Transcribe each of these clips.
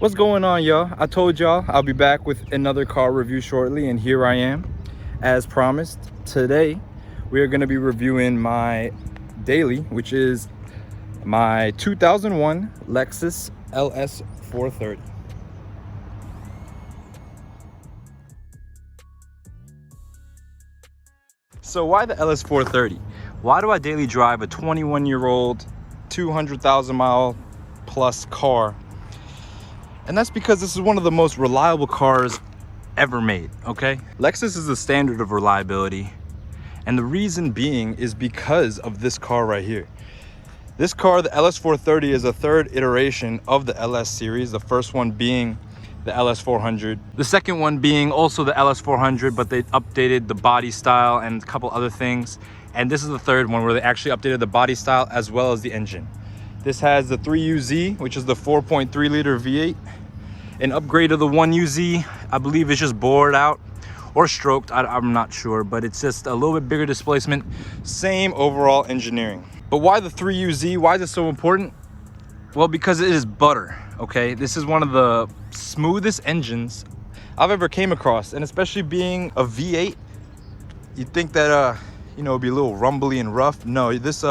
What's going on, y'all? I told y'all I'll be back with another car review shortly, and here I am. As promised, today we are going to be reviewing my daily, which is my 2001 Lexus LS430. So why the LS430? Why do I daily drive a 21-year-old 200,000 mile plus car? And that's because this is one of the most reliable cars ever made, okay? Lexus is the standard of reliability. And the reason being is because of this car right here. This car, the LS430, is a third iteration of the LS series. The first one being the LS400. The second one being also the LS400, but they updated the body style and a couple other things. And this is the third one where they actually updated the body style as well as the engine. This has the 3UZ, which is the 4.3 liter V8. An upgrade of the 1UZ, I believe is just bored out or stroked, I'm not sure, but it's just a little bit bigger displacement, same overall engineering. But why the 3UZ? Why is it so important? Well, because it is butter, okay? This is one of the smoothest engines I've ever came across, and especially being a V8, you'd think that you know, it'd be a little rumbly and rough. No, this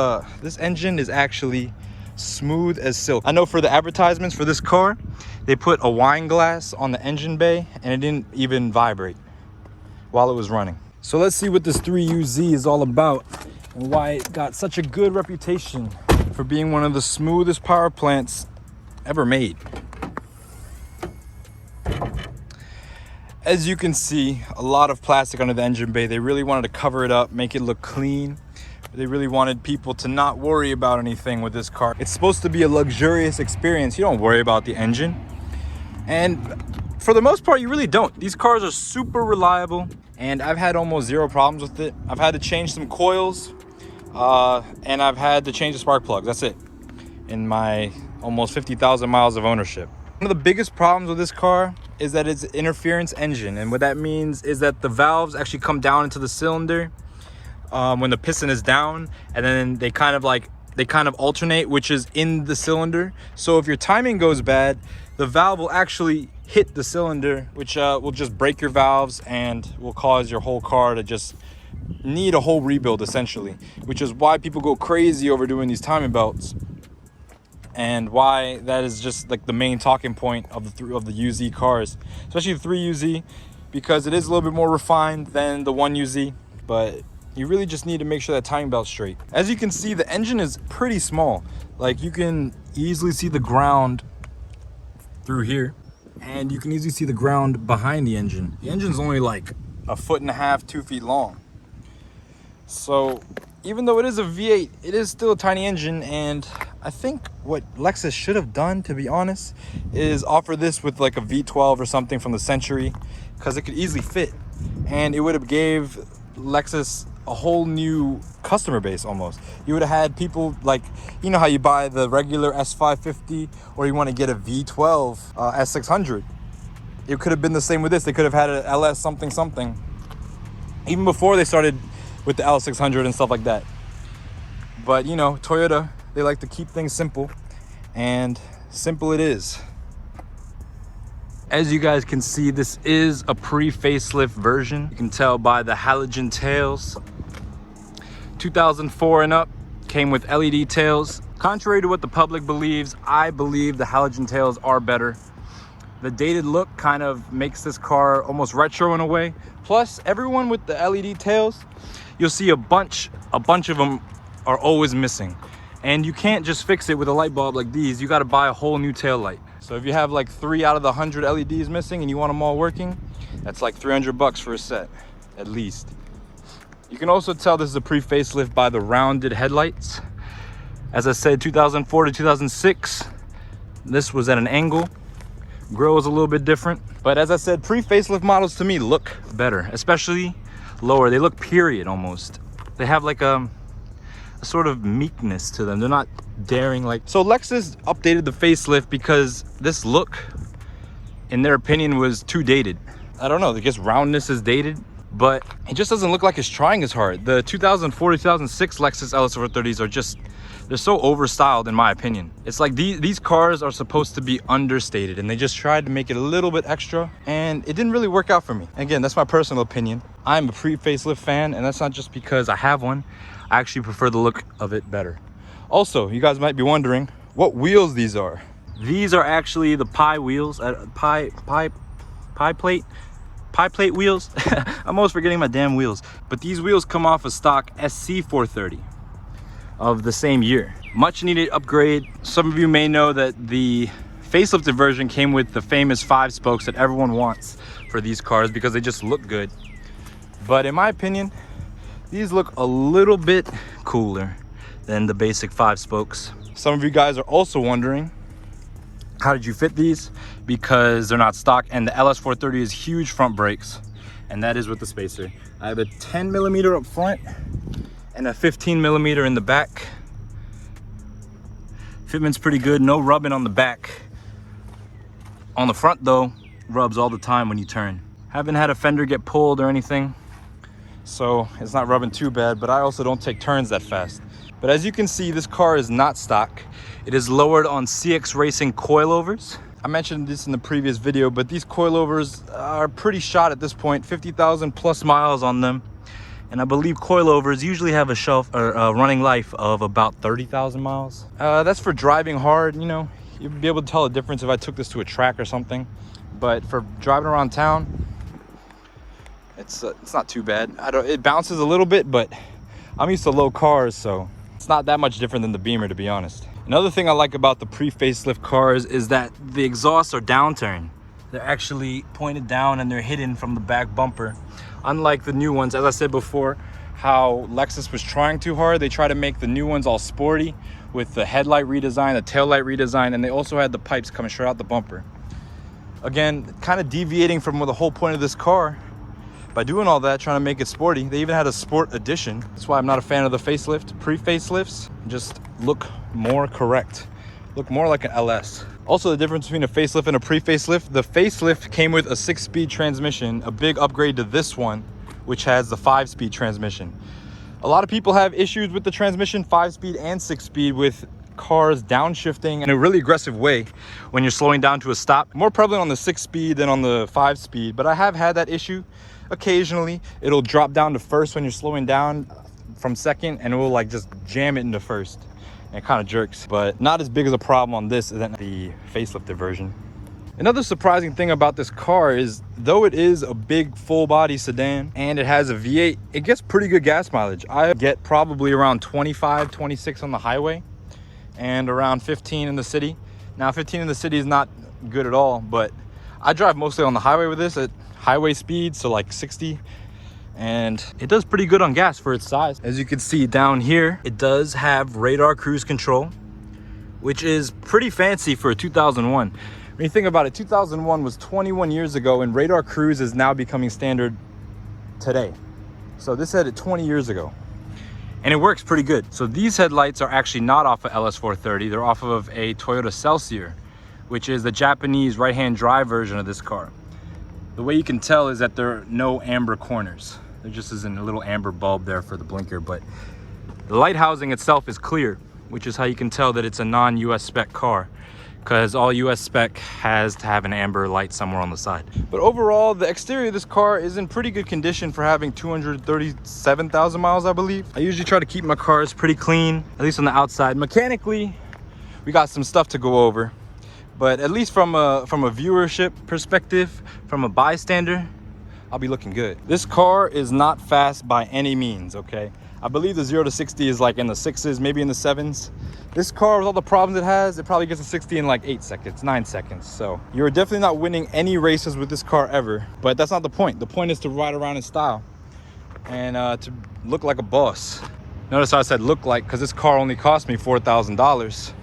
engine is actually smooth as silk. I know for the advertisements for this car, they put a wine glass on the engine bay and it didn't even vibrate while it was running. So let's see what this 3UZ is all about and why it got such a good reputation for being one of the smoothest power plants ever made. As you can see, a lot of plastic under the engine bay. They really wanted to cover it up, make it look clean. They really wanted people to not worry about anything with this car. It's supposed to be a luxurious experience. You don't worry about the engine. And for the most part, you really don't. These cars are super reliable and I've had almost zero problems with it. I've had to change some coils and I've had to change the spark plugs. That's it in my almost 50,000 miles of ownership. One of the biggest problems with this car is that it's an interference engine. And what that means is that the valves actually come down into the cylinder when the piston is down, and then they kind of alternate which is in the cylinder. So if your timing goes bad, the valve will actually hit the cylinder, which will just break your valves and will cause your whole car to just need a whole rebuild essentially, which is why people go crazy over doing these timing belts, and why that is just like the main talking point of the UZ cars, especially the 3UZ, because it is a little bit more refined than the 1UZ, but you really just need to make sure that timing belt's straight. As you can see, the engine is pretty small. Like, you can easily see the ground through here, and you can easily see the ground behind the engine. The engine's only like 1.5 to 2 feet long. So even though it is a V8, it is still a tiny engine, and I think what Lexus should have done, to be honest, is offer this with like a V12 or something from the Century, because it could easily fit, and it would have gave Lexus a whole new customer base almost. You would have had people like, you know how you buy the regular S550 or you want to get a V12 S600. It could have been the same with this. They could have had an LS something even before they started with the L600 and stuff like that. But you know, Toyota, they like to keep things simple, and simple it is. As you guys can see, this is a pre-facelift version. You can tell by the halogen tails. 2004 and up, came with LED tails. Contrary to what the public believes, I believe the halogen tails are better. The dated look kind of makes this car almost retro in a way. Plus, everyone with the LED tails, you'll see a bunch of them are always missing. And you can't just fix it with a light bulb like these. You got to buy a whole new tail light. So if you have like 3 out of the 100 LEDs missing and you want them all working, that's like $300 for a set, at least. You can also tell this is a pre-facelift by the rounded headlights. As I said, 2004 to 2006, this was at an angle. Grille was a little bit different. But as I said, pre-facelift models to me look better, especially lower. They look period almost. They have like a sort of meekness to them. They're not daring like. So Lexus updated the facelift because this look, in their opinion, was too dated. I don't know, I guess roundness is dated, but it just doesn't look like it's trying as hard. The 2004 to 2006 Lexus LS430s are just They're so overstyled in my opinion. It's like these cars are supposed to be understated, and they just tried to make it a little bit extra, and it didn't really work out for me. Again, that's my personal opinion. I'm a pre-facelift fan, and that's not just because I have one. I actually prefer the look of it better. Also, you guys might be wondering what wheels these are. These are actually the pie wheels, pie plate wheels. I'm always forgetting my damn wheels. But these wheels come off a stock SC430 of the same year. Much needed upgrade. Some of you may know that the facelifted version came with the famous 5 spokes that everyone wants for these cars because they just look good. But in my opinion, these look a little bit cooler than the basic 5 spokes. Some of you guys are also wondering, how did you fit these? Because they're not stock, and the LS430 is huge front brakes, and that is with the spacer. I have a 10mm up front and a 15mm in the back. Fitment's pretty good, no rubbing on the back. On the front though, rubs all the time when you turn. Haven't had a fender get pulled or anything, so it's not rubbing too bad, but I also don't take turns that fast. But as you can see, this car is not stock. It is lowered on CX Racing coilovers. I mentioned this in the previous video, but these coilovers are pretty shot at this point, 50,000 plus miles on them. And I believe coilovers usually have a shelf or a running life of about 30,000 miles. That's for driving hard, you know. You'd be able to tell the difference if I took this to a track or something. But for driving around town, it's not too bad. It bounces a little bit, but I'm used to low cars, so it's not that much different than the Beamer, to be honest. Another thing I like about the pre-facelift cars is that the exhausts are downturned. They're actually pointed down and they're hidden from the back bumper. Unlike the new ones, as I said before, how Lexus was trying too hard. They try to make the new ones all sporty with the headlight redesign, the taillight redesign, and they also had the pipes coming straight out the bumper. Again, kind of deviating from the whole point of this car. By doing all that, trying to make it sporty, they even had a sport edition. That's why I'm not a fan of the facelift. Pre-facelifts just look more correct, look more like an LS. Also, the difference between a facelift and a pre-facelift, the facelift came with a 6-speed transmission, a big upgrade to this one, which has the 5-speed transmission. A lot of people have issues with the transmission, 5-speed and 6-speed, with cars downshifting in a really aggressive way when you're slowing down to a stop. More prevalent on the 6-speed than on the 5-speed, but I have had that issue. Occasionally it'll drop down to first when you're slowing down from second, and it will like just jam it into first, and it kind of jerks. But not as big as a problem on this than the facelifted version. Another surprising thing about this car is, though it is a big full body sedan and it has a V8, it gets pretty good gas mileage. I get probably around 25, 26 on the highway and around 15 in the city. Now 15 in the city is not good at all, but I drive mostly on the highway with this at highway speed, so like 60, and it does pretty good on gas for its size. As you can see down here, it does have radar cruise control, which is pretty fancy for a 2001. When you think about it, 2001 was 21 years ago, and radar cruise is now becoming standard today. So this had it 20 years ago, and it works pretty good. So these headlights are actually not off of LS430, they're off of a Toyota Celsior, which is the Japanese right-hand drive version of this car. The way you can tell is that there are no amber corners. There just isn't a little amber bulb there for the blinker, but the light housing itself is clear, which is how you can tell that it's a non-US spec car, because all US spec has to have an amber light somewhere on the side. But overall, the exterior of this car is in pretty good condition for having 237,000 miles, I believe. I usually try to keep my cars pretty clean, at least on the outside. Mechanically, we got some stuff to go over. But at least from a viewership perspective, from a bystander, I'll be looking good. This car is not fast by any means, okay? I believe the 0 to 60 is like in the 6s, maybe in the 7s. This car, with all the problems it has, it probably gets to 60 in like 8 seconds, 9 seconds. So you're definitely not winning any races with this car ever, but that's not the point. The point is to ride around in style and to look like a boss. Notice how I said look like, because this car only cost me $4,000.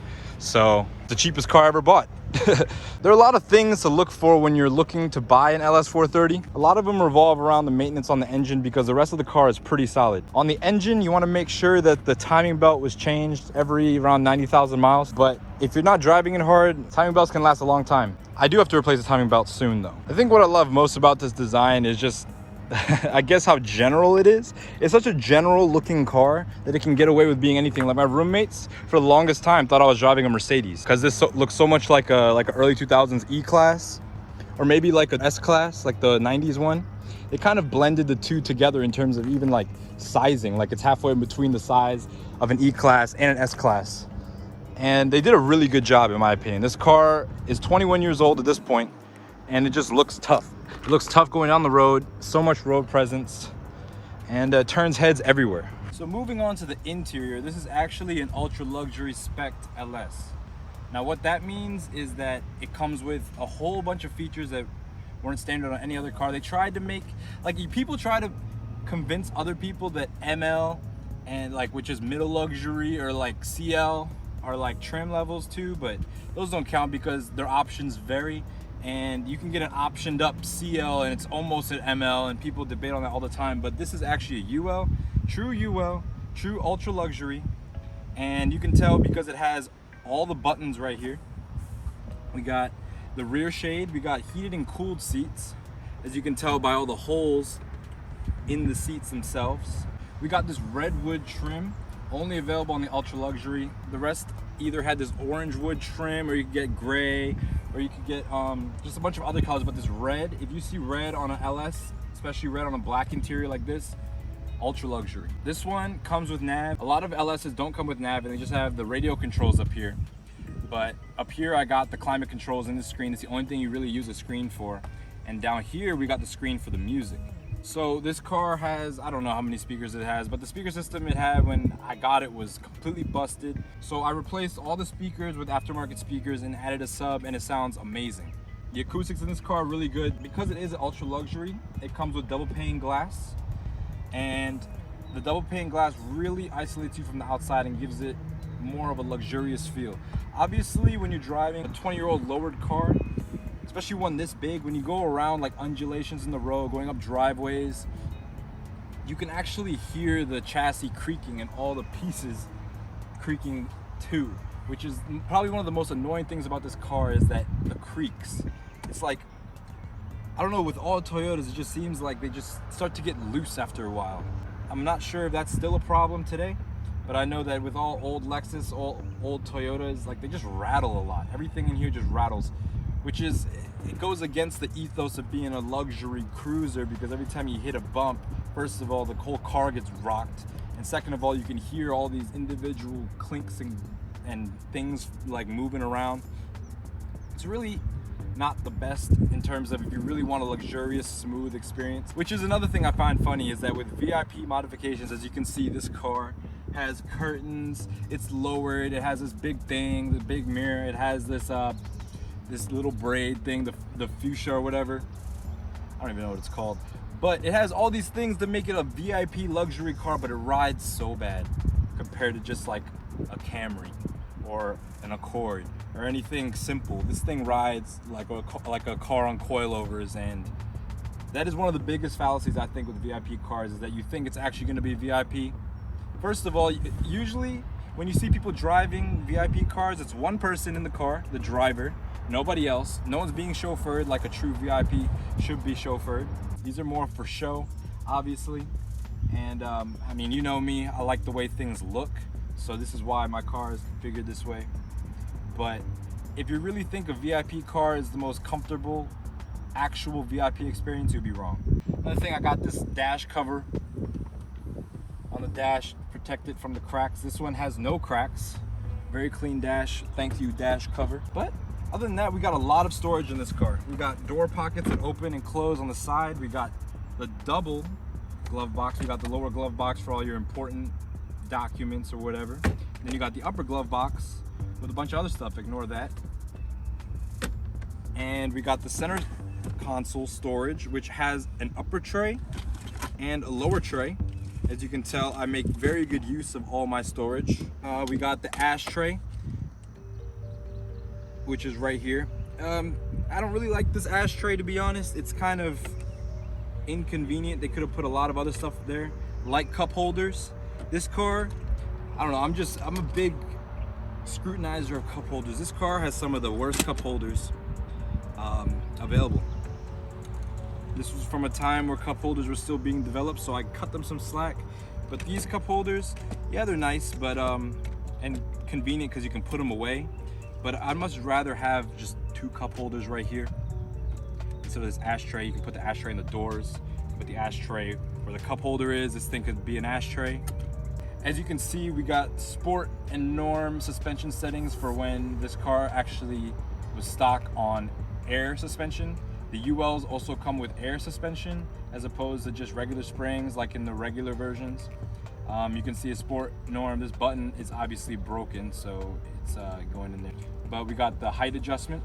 So the cheapest car I ever bought. There are a lot of things to look for when you're looking to buy an LS430. A lot of them revolve around the maintenance on the engine, because the rest of the car is pretty solid. On the engine, you want to make sure that the timing belt was changed every around 90,000 miles. But if you're not driving it hard, timing belts can last a long time. I do have to replace the timing belt soon though. I think what I love most about this design is just I guess how general it is. It's such a general looking car that it can get away with being anything. Like my roommates for the longest time thought I was driving a Mercedes because this looks so much like a early 2000s E-Class, or maybe like an S-Class, like the 90s one. They kind of blended the two together in terms of even like sizing. Like it's halfway in between the size of an E-Class and an S-Class. And they did a really good job, in my opinion. This car is 21 years old at this point, and it just looks tough. It looks tough going down the road, so much road presence, and turns heads everywhere. So moving on to the interior, this is actually an ultra luxury spec LS. Now what that means is that it comes with a whole bunch of features that weren't standard on any other car. They tried to make, like, people try to convince other people that ML and like, which is middle luxury, or like CL are like trim levels too, but those don't count because their options vary, and you can get an optioned up CL and it's almost an ML, and people debate on that all the time. But this is actually a UL, true ultra luxury, and you can tell because it has all the buttons right here. We got the rear shade, we got heated and cooled seats, as you can tell by all the holes in the seats themselves. We got this redwood trim, only available on the ultra luxury. The rest either had this orange wood trim, or you could get gray, or you could get just a bunch of other colors. But this red, if you see red on an LS, especially red on a black interior like this, ultra luxury. This one comes with nav. A lot of LSs don't come with nav, and they just have the radio controls up here. But up here I got the climate controls in the screen. It's the only thing you really use a screen for. And down here we got the screen for the music. So this car has, I don't know how many speakers it has, but the speaker system it had when I got it was completely busted. So I replaced all the speakers with aftermarket speakers and added a sub, and it sounds amazing. The acoustics in this car are really good. Because it is an ultra luxury, it comes with double pane glass, and the double pane glass really isolates you from the outside and gives it more of a luxurious feel. Obviously, when you're driving a 20-year-old lowered car, especially one this big, when you go around like undulations in the road, going up driveways, you can actually hear the chassis creaking and all the pieces creaking too, which is probably one of the most annoying things about this car, is that the creaks. It's like, I don't know, with all Toyotas, it just seems like they just start to get loose after a while. I'm not sure if that's still a problem today, but I know that with all old Lexus, all old Toyotas, like they just rattle a lot. Everything in here just rattles, which is, it goes against the ethos of being a luxury cruiser, because every time you hit a bump, first of all, the whole car gets rocked, and second of all, you can hear all these individual clinks and things like moving around. It's really not the best in terms of if you really want a luxurious, smooth experience. Which is another thing I find funny, is that with VIP modifications, as you can see, this car has curtains, it's lowered, it has this big thing, the big mirror, it has this this little braid thing, the fuchsia or whatever. I don't even know what it's called. But it has all these things to make it a VIP luxury car, but it rides so bad compared to just like a Camry or an Accord or anything simple. This thing rides like a car on coilovers, and that is one of the biggest fallacies I think with VIP cars, is that you think it's actually going to be VIP. First of all, usually when you see people driving VIP cars, it's one person in the car, the driver, nobody else. No one's being chauffeured like a true VIP should be chauffeured. These are more for show, obviously. And I mean, you know me, I like the way things look. So this is why my car is configured this way. But if you really think a VIP car is the most comfortable, actual VIP experience, you'd be wrong. Another thing, I got this dash cover on the dash, protected from the cracks. This one has no cracks. Very clean dash, thank you dash cover. But other than that, we got a lot of storage in this car. We got door pockets that open and close on the side. We got the double glove box. We got the lower glove box for all your important documents or whatever. And then you got the upper glove box with a bunch of other stuff, ignore that. And we got the center console storage, which has an upper tray and a lower tray. As you can tell, I make very good use of all my storage. We got the ashtray, which is right here. I don't really like this ashtray, to be honest. It's kind of inconvenient. They could have put a lot of other stuff there, like cup holders. This car, I don't know, I'm a big scrutinizer of cup holders. This car has some of the worst cup holders available. This was from a time where cup holders were still being developed, so I cut them some slack. But these cup holders, yeah, they're nice, but and convenient because you can put them away. But I'd much rather have just 2 cup holders right here instead of this ashtray. You can put the ashtray in the doors, put the ashtray where the cup holder is. This thing could be an ashtray. As you can see, we got sport and norm suspension settings for when this car actually was stock on air suspension. The ULs also come with air suspension as opposed to just regular springs like in the regular versions. You can see a sport norm. This button is obviously broken, so it's going in there. But we got the height adjustment.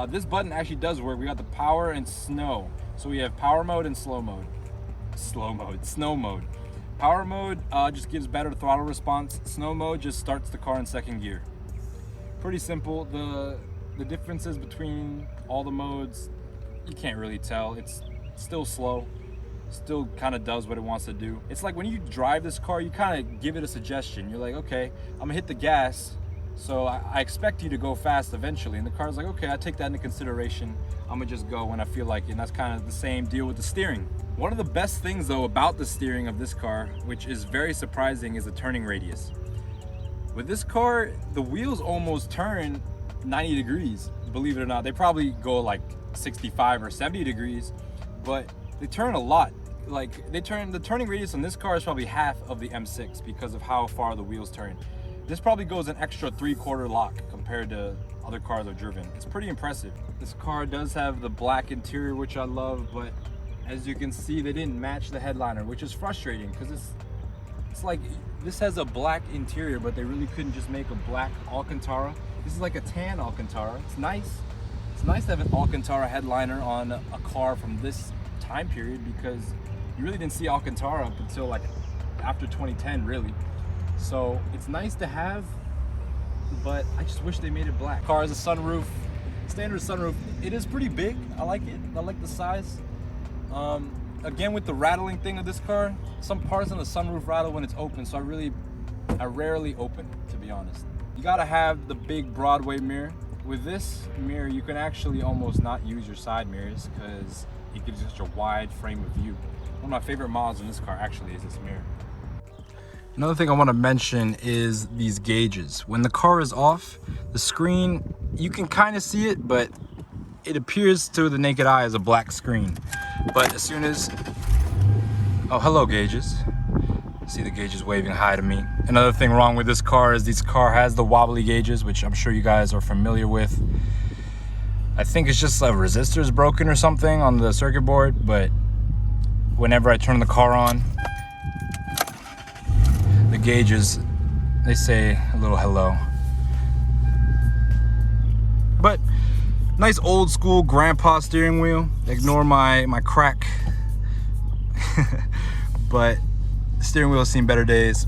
This button actually does work. We got the power and snow. So we have power mode and snow mode. Power mode just gives better throttle response. Snow mode just starts the car in 2nd gear. Pretty simple. The differences between all the modes, you can't really tell. It's still slow, still kind of does what it wants to do. It's like when you drive this car, you kind of give it a suggestion. You're like, okay, I'm gonna hit the gas, so I expect you to go fast eventually. And the car's like, okay, I take that into consideration. I'm gonna just go when I feel like it. And that's kind of the same deal with the steering. One of the best things though about the steering of this car, which is very surprising, is the turning radius. With this car, the wheels almost turn 90 degrees, believe it or not. They probably go like 65 or 70 degrees, but they turn a lot. Like the turning radius on this car is probably half of the M6 because of how far the wheels turn. This probably goes an extra 3/4 lock compared to other cars I've driven. It's pretty impressive. This car does have the black interior, which I love, but as you can see, they didn't match the headliner, which is frustrating because it's like this has a black interior, but they really couldn't just make a black Alcantara. This is like a tan Alcantara. It's nice. It's nice to have an Alcantara headliner on a car from this time period because you really didn't see Alcantara up until like after 2010, really. So it's nice to have, but I just wish they made it black. Car has a sunroof, standard sunroof. It is pretty big. I like it. I like the size. Again, with the rattling thing of this car, some parts on the sunroof rattle when it's open, so I rarely open, to be honest. You gotta have the big Broadway mirror. With this mirror, you can actually almost not use your side mirrors because it gives you such a wide frame of view. One of my favorite mods in this car actually is this mirror. Another thing I want to mention is these gauges. When the car is off, the screen, you can kind of see it, but it appears to the naked eye as a black screen. But as soon as, oh, hello gauges. See the gauges waving hi to me. Another thing wrong with this car is this car has the wobbly gauges, which I'm sure you guys are familiar with. I think it's just a resistor is broken or something on the circuit board, but whenever I turn the car on, the gauges, they say a little hello. But nice old school grandpa steering wheel. Ignore my crack. But the steering wheel has seen better days.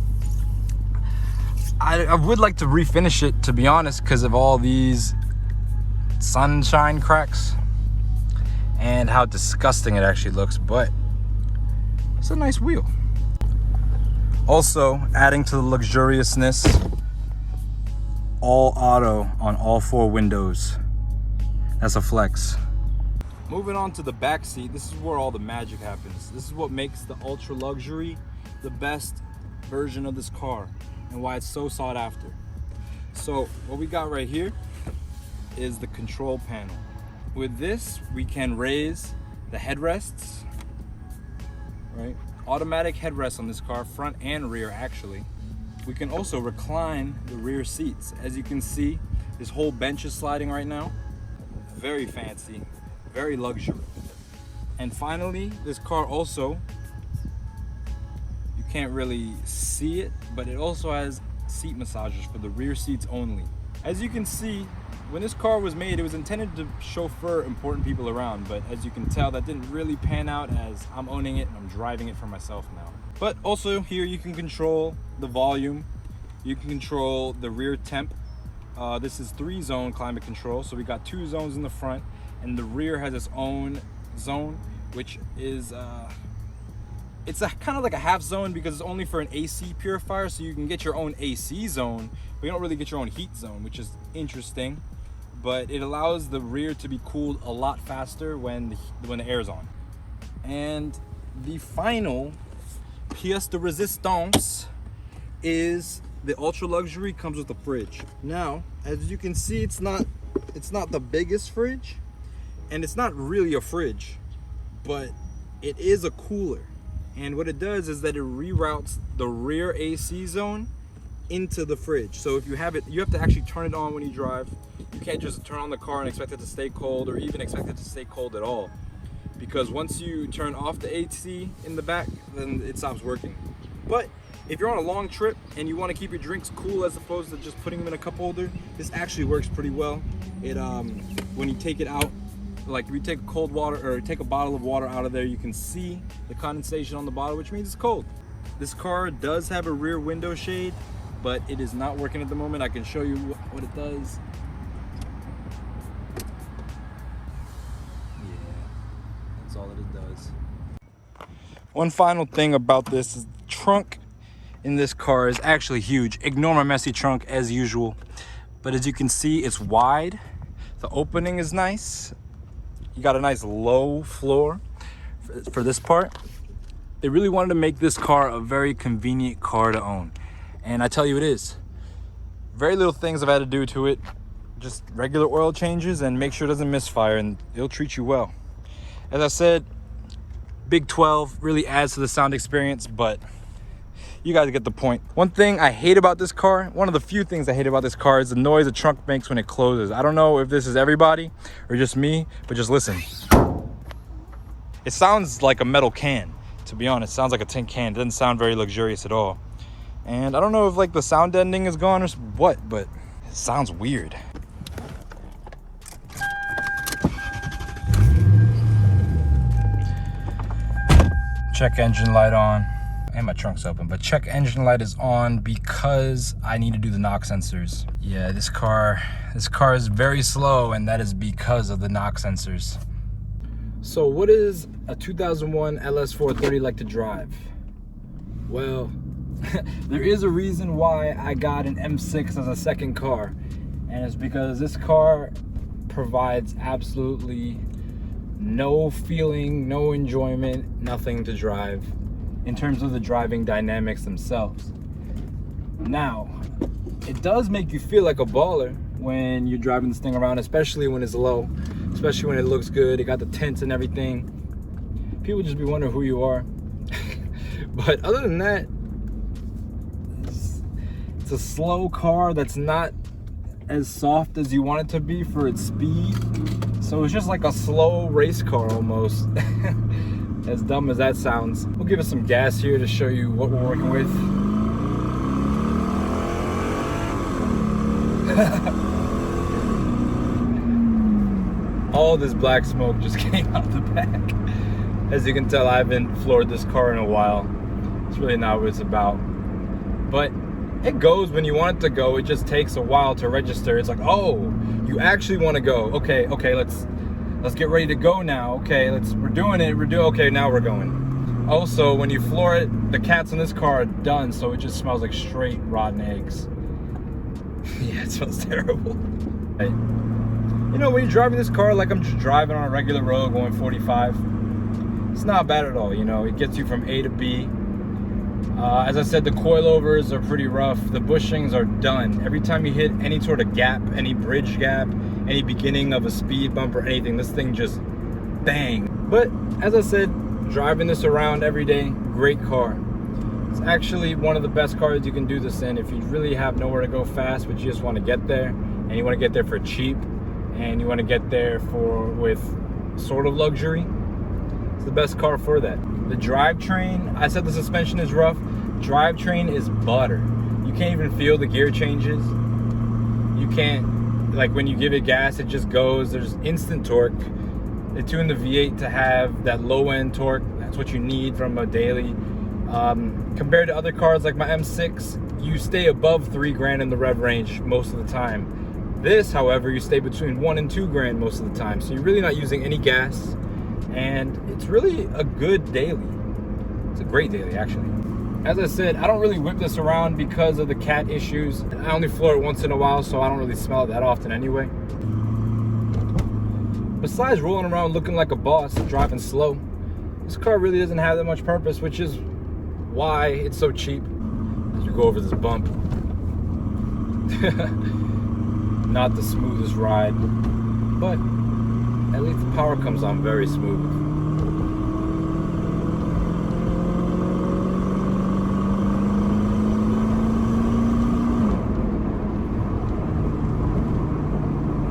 I would like to refinish it, to be honest, because of all these sunshine cracks and how disgusting it actually looks, but it's a nice wheel. Also, adding to the luxuriousness, all auto on all 4 windows. That's a flex. Moving on to the back seat, this is where all the magic happens. This is what makes the ultra luxury the best version of this car and why it's so sought after. So what we got right here is the control panel. With this, we can raise the headrests, right? Automatic headrests on this car, front and rear actually. We can also recline the rear seats. As you can see, this whole bench is sliding right now. Very fancy, very luxury. And finally, this car also, you can't really see it, but it also has seat massagers for the rear seats only. As you can see, when this car was made, it was intended to chauffeur important people around, but as you can tell, that didn't really pan out as I'm owning it and I'm driving it for myself now. But also here you can control the volume, you can control the rear temp. This is 3-zone climate control, so we got 2 zones in the front, and the rear has its own zone, which is it's kind of like a half zone because it's only for an AC purifier, so you can get your own AC zone, but you don't really get your own heat zone, which is interesting. but it allows the rear to be cooled a lot faster when the air is on. And the final pièce de résistance is the ultra luxury comes with a fridge. Now, as you can see, it's not the biggest fridge, and it's not really a fridge, but it is a cooler. And what it does is that it reroutes the rear AC zone into the fridge. So if you have it, you have to actually turn it on when you drive. You can't just turn on the car and expect it to stay cold, or even expect it to stay cold at all. Because once you turn off the AC in the back, then it stops working. But if you're on a long trip and you want to keep your drinks cool as opposed to just putting them in a cup holder, this actually works pretty well. It when you take it out, like if you take cold water or take a bottle of water out of there, you can see the condensation on the bottle, which means it's cold. This car does have a rear window shade, but it is not working at the moment. I can show you what it does. That's all that it does. One final thing about this is the trunk in this car is actually huge. Ignore my messy trunk as usual. But as you can see, it's wide. The opening is nice. You got a nice low floor for this part. They really wanted to make this car a very convenient car to own. And I tell you it is. Very little things I've had to do to it. Just regular oil changes and make sure it doesn't misfire, and it'll treat you well. As I said, big 12 really adds to the sound experience, but you guys get the point. One thing I hate about this car, one of the few things I hate about this car, is the noise the trunk makes when it closes. I don't know if this is everybody or just me, but just listen. It sounds like a metal can, to be honest. It sounds like a tin can. It doesn't sound very luxurious at all. And I don't know if like the sound deadening is gone or what, but it sounds weird. Check engine light on. And my trunk's open, but check engine light is on because I need to do the knock sensors. Yeah, this car is very slow, and that is because of the knock sensors. So what is a 2001 LS430 like to drive? Well, there is a reason why I got an M6 as a second car, and it's because this car provides absolutely no feeling, no enjoyment, nothing to drive in terms of the driving dynamics themselves. Now, it does make you feel like a baller when you're driving this thing around, especially when it's low, especially when it looks good. It got the tints and everything. People just be wondering who you are. But other than that, it's a slow car that's not as soft as you want it to be for its speed. So it's just like a slow race car almost. As dumb as that sounds. We'll give it some gas here to show you what we're working with. All this black smoke just came out the back. As you can tell, I haven't floored this car in a while. It's really not what it's about. But it goes when you want it to go. It just takes a while to register. It's like, oh, you actually want to go. Okay, let's get ready to go now. Okay, we're doing it. Okay, now we're going. Also, when you floor it, the cats in this car are done, so it just smells like straight rotten eggs. Yeah, it smells terrible. Hey, you know, when you're driving this car like I'm just driving on a regular road going 45, it's not bad at all. You know, it gets you from A to B. As I said, the coilovers are pretty rough. The bushings are done. Every time you hit any sort of gap, any bridge gap, any beginning of a speed bump or anything, this thing just bang. But as I said, driving this around every day, great car. It's actually one of the best cars you can do this in if you really have nowhere to go fast, but you just want to get there, and you want to get there for cheap, and you want to get there with sort of luxury. It's the best car for that. The drivetrain, I said the suspension is rough. Drivetrain is butter. You can't even feel the gear changes. You can't, like when you give it gas, it just goes. There's instant torque. They tuned the V8 to have that low end torque. That's what you need from a daily. Compared to other cars like my M6, you stay above 3 grand in the rev range most of the time. This, however, you stay between 1 and 2 grand most of the time. So you're really not using any gas. And it's really a good daily. It's a great daily, actually. As I said, I don't really whip this around because of the cat issues. I only floor it once in a while, so I don't really smell it that often anyway. besides rolling around looking like a boss, driving slow, this car really doesn't have that much purpose, which is why it's so cheap. As you go over this bump. Not the smoothest ride, but at least the power comes on very smooth.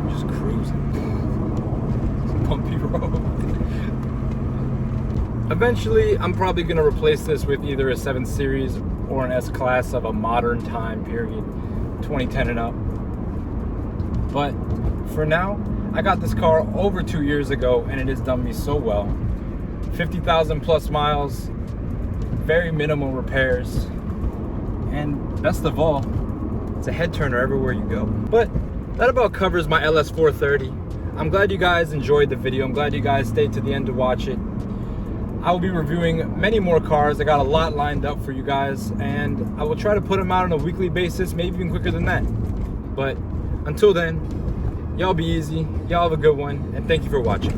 Just cruising. It's a bumpy road. Eventually, I'm probably going to replace this with either a 7 Series or an S-Class of a modern time period, 2010 and up. But for now, I got this car over 2 years ago and it has done me so well. 50,000 plus miles, very minimal repairs, and best of all, it's a head turner everywhere you go. But that about covers my LS430. I'm glad you guys enjoyed the video. I'm glad you guys stayed to the end to watch it. I will be reviewing many more cars. I got a lot lined up for you guys, and I will try to put them out on a weekly basis, maybe even quicker than that. But until then, y'all be easy, y'all have a good one, and thank you for watching.